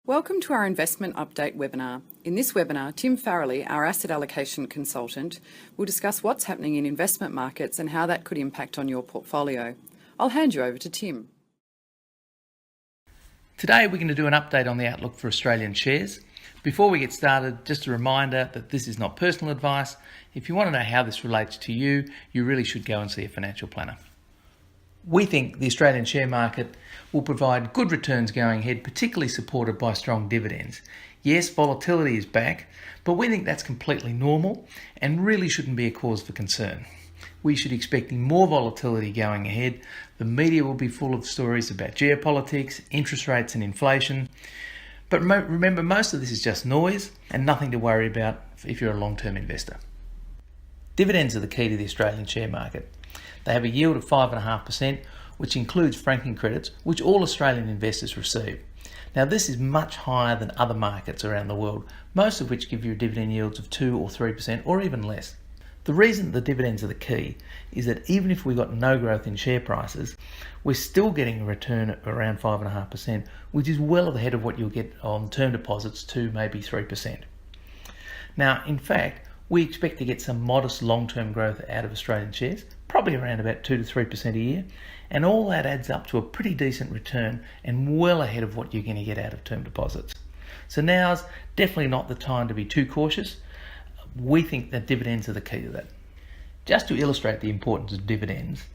Welcome to our Investment Update webinar. In this webinar, Tim Farrelly, our Asset Allocation Consultant, will discuss what's happening in investment markets and how that could impact on your portfolio. I'll hand you over to Tim. Today we're going to do an update on the outlook for Australian shares. Before we get started, just a reminder that this is not personal advice. If you want to know how this relates to you, you really should go and see a financial planner. We think the Australian share market will provide good returns going ahead, particularly supported by strong dividends. Yes, volatility is back, but we think that's completely normal and really shouldn't be a cause for concern. We should be expecting more volatility going ahead. The media will be full of stories about geopolitics, interest rates and inflation. But remember, most of this is just noise and nothing to worry about if you're a long-term investor. Dividends are the key to the Australian share market. They have a yield of 5.5%, which includes franking credits, which all Australian investors receive. Now, this is much higher than other markets around the world, most of which give you dividend yields of 2 or 3% or even less. The reason the dividends are the key is that even if we got no growth in share prices, we're still getting a return of around 5.5%, which is well ahead of what you'll get on term deposits, 2, maybe 3%. Now, in fact, we expect to get some modest long-term growth out of Australian shares, probably around about 2 to 3% a year, and all that adds up to a pretty decent return and well ahead of what you're going to get out of term deposits. So now's definitely not the time to be too cautious. We think that dividends are the key to that. Just to illustrate the importance of dividends,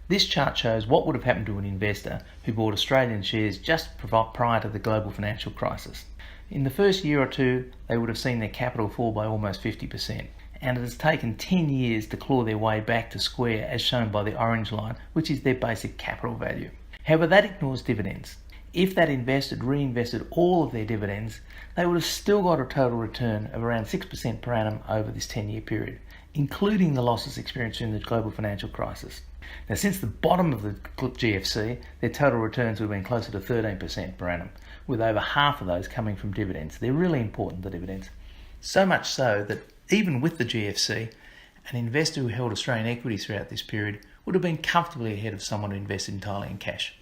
this chart shows what would have happened to an investor who bought Australian shares just prior to the global financial crisis. In the first year or two, they would have seen their capital fall by almost 50%, and it has taken 10 years to claw their way back to square, as shown by the orange line, which is their basic capital value. However, that ignores dividends. If that investor reinvested all of their dividends, they would have still got a total return of around 6% per annum over this 10-year period, including the losses experienced during the global financial crisis. Now, since the bottom of the GFC, their total returns would have been closer to 13% per annum, with over half of those coming from dividends. They're really important, the dividends. So much so that even with the GFC, an investor who held Australian equities throughout this period would have been comfortably ahead of someone who invested entirely in cash.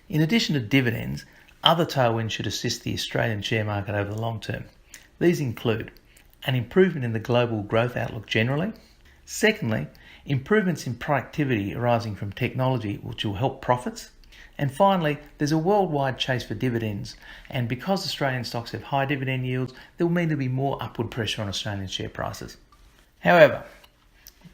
In addition to dividends, other tailwinds should assist the Australian share market over the long term. These include an improvement in the global growth outlook generally. Secondly, improvements in productivity arising from technology, which will help profits. And finally, there's a worldwide chase for dividends, and because Australian stocks have high dividend yields, there will mean there'll be more upward pressure on Australian share prices. However,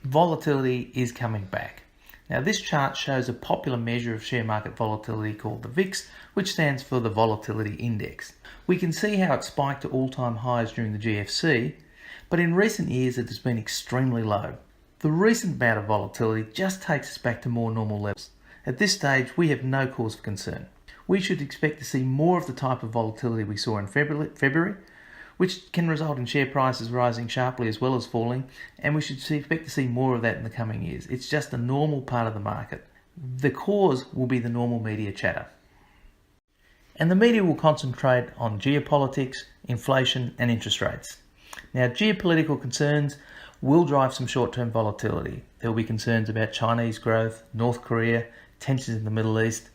volatility is coming back. Now, this chart shows a popular measure of share market volatility called the VIX, which stands for the Volatility Index. We can see how it spiked to all-time highs during the GFC, but in recent years it has been extremely low. The recent bout of volatility just takes us back to more normal levels. At this stage, we have no cause for concern. We should expect to see more of the type of volatility we saw in February, which can result in share prices rising sharply as well as falling, and we should expect to see more of that in the coming years. It's just a normal part of the market. The cause will be the normal media chatter. And the media will concentrate on geopolitics, inflation and interest rates. Now, geopolitical concerns will drive some short-term volatility. There will be concerns about Chinese growth, North Korea, tensions in the Middle East,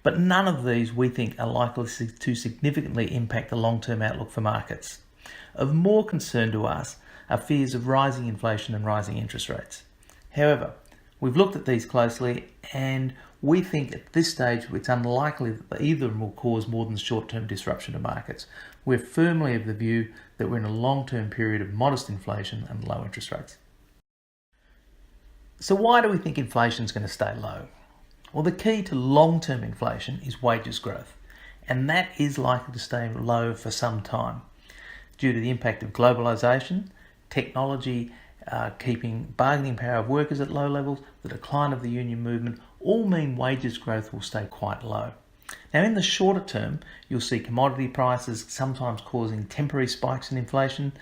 but none of these we think are likely to significantly impact the long-term outlook for markets. Of more concern to us are fears of rising inflation and rising interest rates. However, we've looked at these closely and we think at this stage it's unlikely that either of them will cause more than short-term disruption to markets. We're firmly of the view that we're in a long-term period of modest inflation and low interest rates. So why do we think inflation is going to stay low? Well, the key to long-term inflation is wages growth, and that is likely to stay low for some time due to the impact of globalisation, technology keeping bargaining power of workers at low levels, the decline of the union movement, all mean wages growth will stay quite low. Now, in the shorter term, you'll see commodity prices sometimes causing temporary spikes in inflation,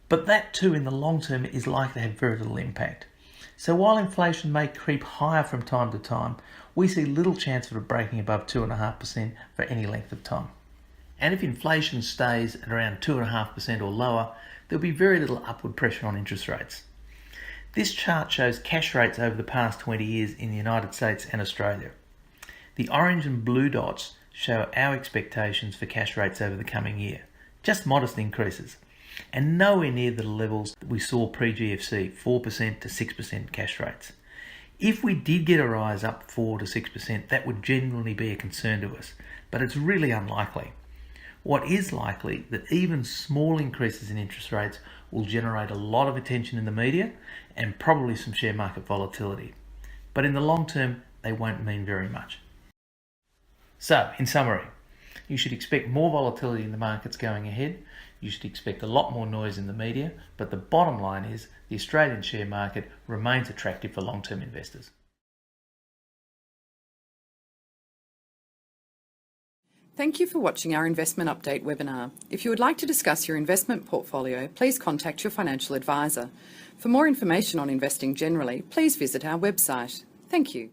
but that too in the long term is likely to have very little impact. So while inflation may creep higher from time to time, we see little chance of it breaking above 2.5% for any length of time. And if inflation stays at around 2.5% or lower, there'll be very little upward pressure on interest rates. This chart shows cash rates over the past 20 years in the United States and Australia. The orange and blue dots show our expectations for cash rates over the coming year. Just modest increases, and nowhere near the levels that we saw pre-GFC, 4% to 6% cash rates. If we did get a rise up 4 to 6%, that would generally be a concern to us, but it's really unlikely. What is likely that even small increases in interest rates will generate a lot of attention in the media and probably some share market volatility. But in the long term, they won't mean very much. So, in summary, you should expect more volatility in the markets going ahead. You should expect a lot more noise in the media, but the bottom line is the Australian share market remains attractive for long-term investors. Thank you for watching our Investment Update webinar. If you would like to discuss your investment portfolio, please contact your financial advisor. For more information on investing generally, please visit our website. Thank you.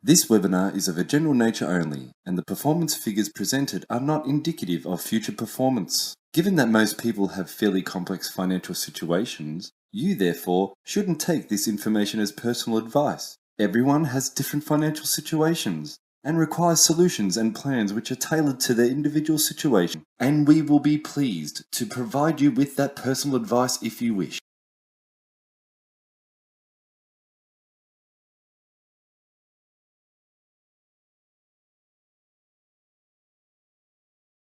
This webinar is of a general nature only, and the performance figures presented are not indicative of future performance. Given that most people have fairly complex financial situations, you therefore shouldn't take this information as personal advice. Everyone has different financial situations and requires solutions and plans which are tailored to their individual situation, and we will be pleased to provide you with that personal advice if you wish.